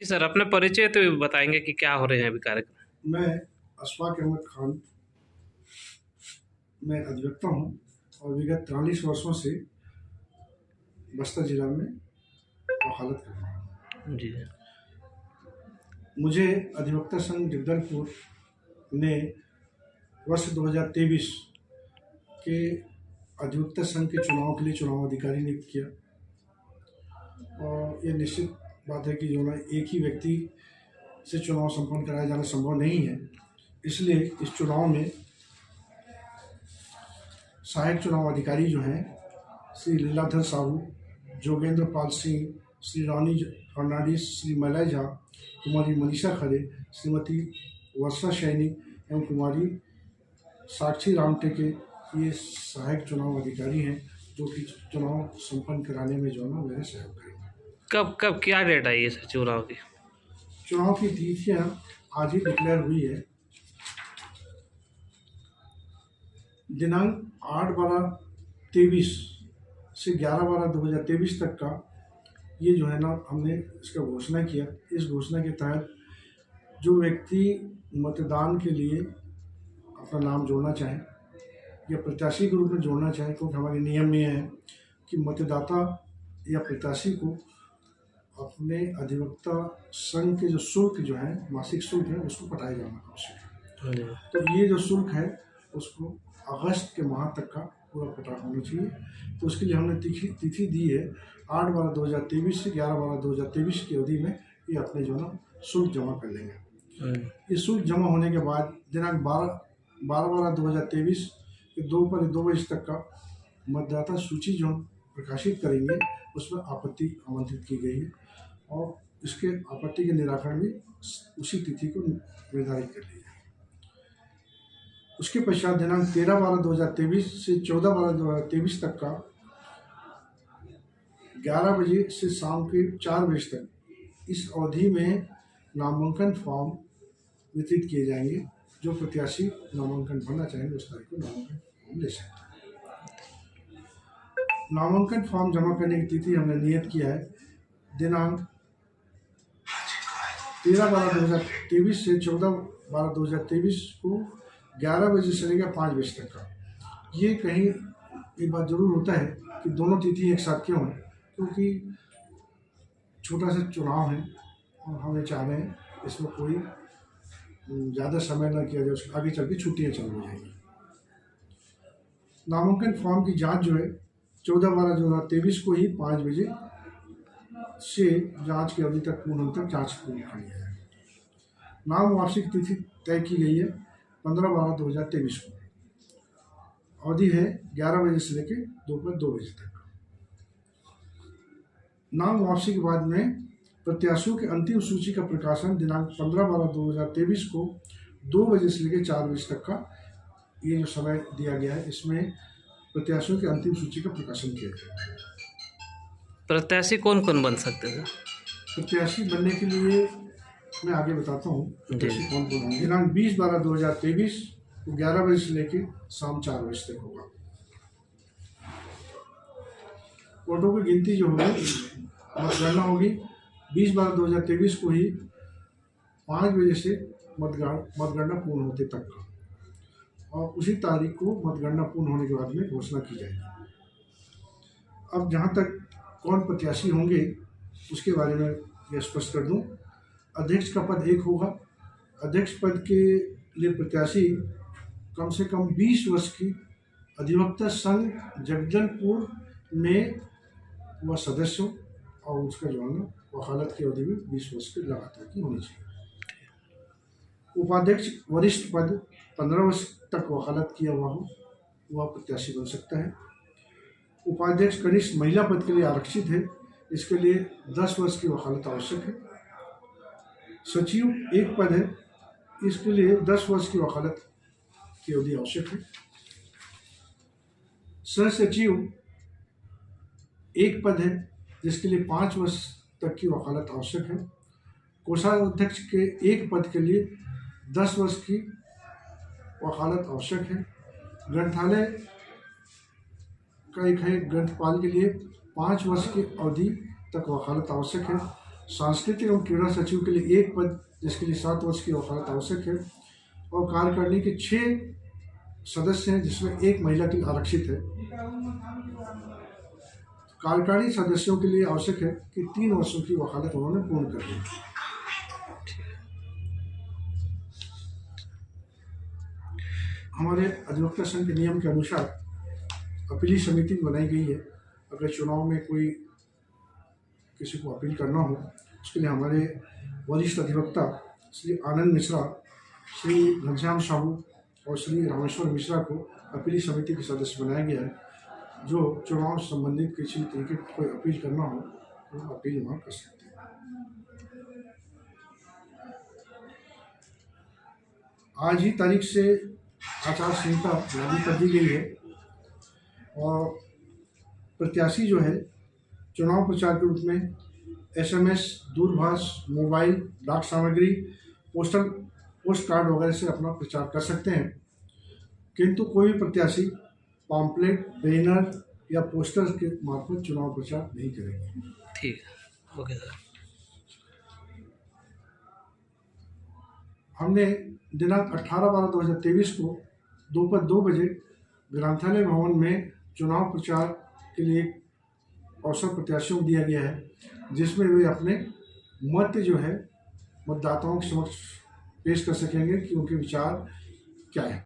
जी sir, अपना परिचय तो बताएँगे कि क्या हो रहे हैं अभी कार्यक्रम? मैं अशफाक अहमद खान, मैं अधिवक्ता हूँ और विगत 43 वर्षों से बस्तर जिला में वकालत कर रहा हूँ। जी। मुझे अधिवक्ता संघ जगदलपुर ने वर्ष 2023 के अधिवक्ता संघ के चुनाव के लिए चुनाव अधिकारी नियुक्त किया और ये निश्चित बात है कि जो है एक ही व्यक्ति से चुनाव संपन्न कराया जाना संभव नहीं है। इसलिए इस चुनाव में सहायक चुनाव अधिकारी जो हैं श्री लीलाधर साहू, जोगेंद्र पाल सिंह, श्री रानी फर्नांडिस, श्री मलय झा, कुमारी मनीषा खरे, श्रीमती वर्षा सैनी एवं कुमारी साक्षी रामटेके ये सहायक चुनाव अधिकारी हैं जो कि चुनाव संपन्न कराने में जो है ना मेरे सहयोग करेंगे। कब क्या डेट आई है सर चुनाव की? चुनाव की तिथियाँ आज ही डिक्लेयर हुई है। दिनांक 8/12/23 से 11/12/2023 तक का ये जो है ना हमने इसका घोषणा किया। इस घोषणा के तहत जो व्यक्ति मतदान के लिए अपना नाम जोड़ना चाहें या प्रत्याशी के रूप में जोड़ना चाहें, क्योंकि हमारे नियम में है कि मतदाता या प्रत्याशी को अपने अधिवक्ता संघ के जो शुल्क जो है मासिक शुल्क है उसको पटाया जाना आवश्यक है। तो ये जो शुल्क है उसको अगस्त के माह तक का पूरा पटा होना चाहिए। तो उसके लिए हमने तिथि दी है 8/12/2023 से 11/12/2023 की अवधि में ये अपने जो है ना शुल्क जमा कर लेंगे। ये शुल्क जमा होने के बाद दिनांक 12/12/2023 के दोपहर 2 बजे तक का मतदाता सूची जो प्रकाशित करेंगे उसमें आपत्ति आमंत्रित की गई है और इसके आपत्ति के निराकरण भी उसी तिथि को निर्धारित कर लिया है। उसके पश्चात दिनांक 13/12/2023 से 14/12/2023 तक का 11 बजे से शाम के 4 बजे तक इस अवधि में नामांकन फॉर्म वितरित किए जाएंगे। जो प्रत्याशी नामांकन भरना चाहेंगे उस तारीख को नामांकन फॉर्म ले सकते हैं। नामांकन फॉर्म जमा करने की तिथि हमने नियत किया है दिनांक 13/12/2023 से 14/12/2023 को 11 बजे से लेकर 5 बजे तक का। ये कहीं एक बात जरूर होता है कि दोनों तिथि एक साथ क्यों है, क्योंकि छोटा सा चुनाव है और हम ये चाह रहे हैं इसमें कोई ज़्यादा समय न किया जाए, उसके आगे चल के छुट्टियाँ चालू हो जाएंगी। नामांकन फॉर्म की जांच जो है 14/12/2023 को ही 5 बजे से जांच की अवधि तक पूर्ण तक जांच पूरी करनी है। नाम वापसी की तिथि तय की गई है 15/12/2023 को। अवधि है 11 बजे से लेकर दोपहर 2 बजे तक। नाम वापसी के बाद में प्रत्याशियों की अंतिम सूची का प्रकाशन दिनांक 15/12/2023 को 2 बजे से लेकर 4 बजे तक का ये जो समय दिया गया है इसमें प्रत्याशियों की अंतिम सूची का प्रकाशन किया जाएगा। प्रत्याशी कौन कौन बन सकते हैं? प्रत्याशी बनने के लिए मैं आगे बताता हूँ प्रत्याशी कौन कौन होंगे। दिनांक 20/12/2023 को 11 बजे से लेकर शाम 4 बजे तक होगा। वोटों की गिनती जो होगी मतगणना होगी 20/12/2023 को ही 5 बजे से मतगणना पूर्ण होते तक का, और उसी तारीख को मतगणना पूर्ण होने के बाद में घोषणा की जाएगी। अब जहाँ तक कौन प्रत्याशी होंगे उसके बारे में यह स्पष्ट कर दूं। अध्यक्ष का पद एक होगा। अध्यक्ष पद के लिए प्रत्याशी कम से कम 20 वर्ष की अधिवक्ता संघ जगदलपुर में वह सदस्य हो और उसका जो है ना वकालत की अवधि में 20 वर्ष के लगातार की होनी चाहिए। उपाध्यक्ष वरिष्ठ पद 15 वर्ष तक वकालत किया हुआ हो वह प्रत्याशी बन सकता है। उपाध्यक्ष कनिष्ठ महिला पद के लिए आरक्षित है, इसके लिए 10 वर्ष की वकालत आवश्यक है। सचिव एक पद है, इसके लिए 10 वर्ष की वकालत की अवधि आवश्यक है। सह सचिव एक पद है जिसके लिए 5 वर्ष तक की वकालत आवश्यक है। कोषाध्यक्ष के एक पद के लिए 10 वर्ष की वकालत आवश्यक है। ग्रंथालय का एक है ग्रंथपाल के लिए 5 वर्ष की अवधि तक वकालत आवश्यक है। सांस्कृतिक एवं क्रीड़ा सचिव के लिए एक पद, जिसके लिए 7 वर्ष की वकालत आवश्यक है, और कार्यकारिणी के 6 सदस्य हैं, जिसमें एक महिला की आरक्षित है। कार्यकारिणी सदस्यों के लिए आवश्यक है कि 3 वर्षों की वकालत उन्होंने पूर्ण कर ली। हमारे अधिवक्ता संघ के नियम के अनुसार अपीली समिति बनाई गई है। अगर चुनाव में कोई किसी को अपील करना हो, उसके लिए हमारे वरिष्ठ अधिवक्ता श्री आनंद मिश्रा, श्री घनश्याम साहू और श्री रामेश्वर मिश्रा को अपीली समिति के सदस्य बनाया गया है। जो चुनाव से संबंधित किसी तरीके की कोई अपील करना हो तो अपील वहाँ कर सकते हैं। आज ही तारीख से आचार संहिता लागू कर दी गई है और प्रत्याशी जो है चुनाव प्रचार के रूप में SMS, दूरभाष, मोबाइल, डाक सामग्री, पोस्ट कार्ड वगैरह से अपना प्रचार कर सकते हैं, किंतु कोई भी प्रत्याशी पॉम्पलेट, बैनर या पोस्टर के मार्फत चुनाव प्रचार नहीं करेंगे। ठीक है, ओके सर। हमने दिनांक 18/12/2023 को दोपहर 2 बजे ग्रंथालय भवन में चुनाव प्रचार के लिए अवसर प्रत्याशियों को दिया गया है, जिसमें वे अपने मत जो है मतदाताओं के समक्ष पेश कर सकेंगे कि उनके विचार क्या है।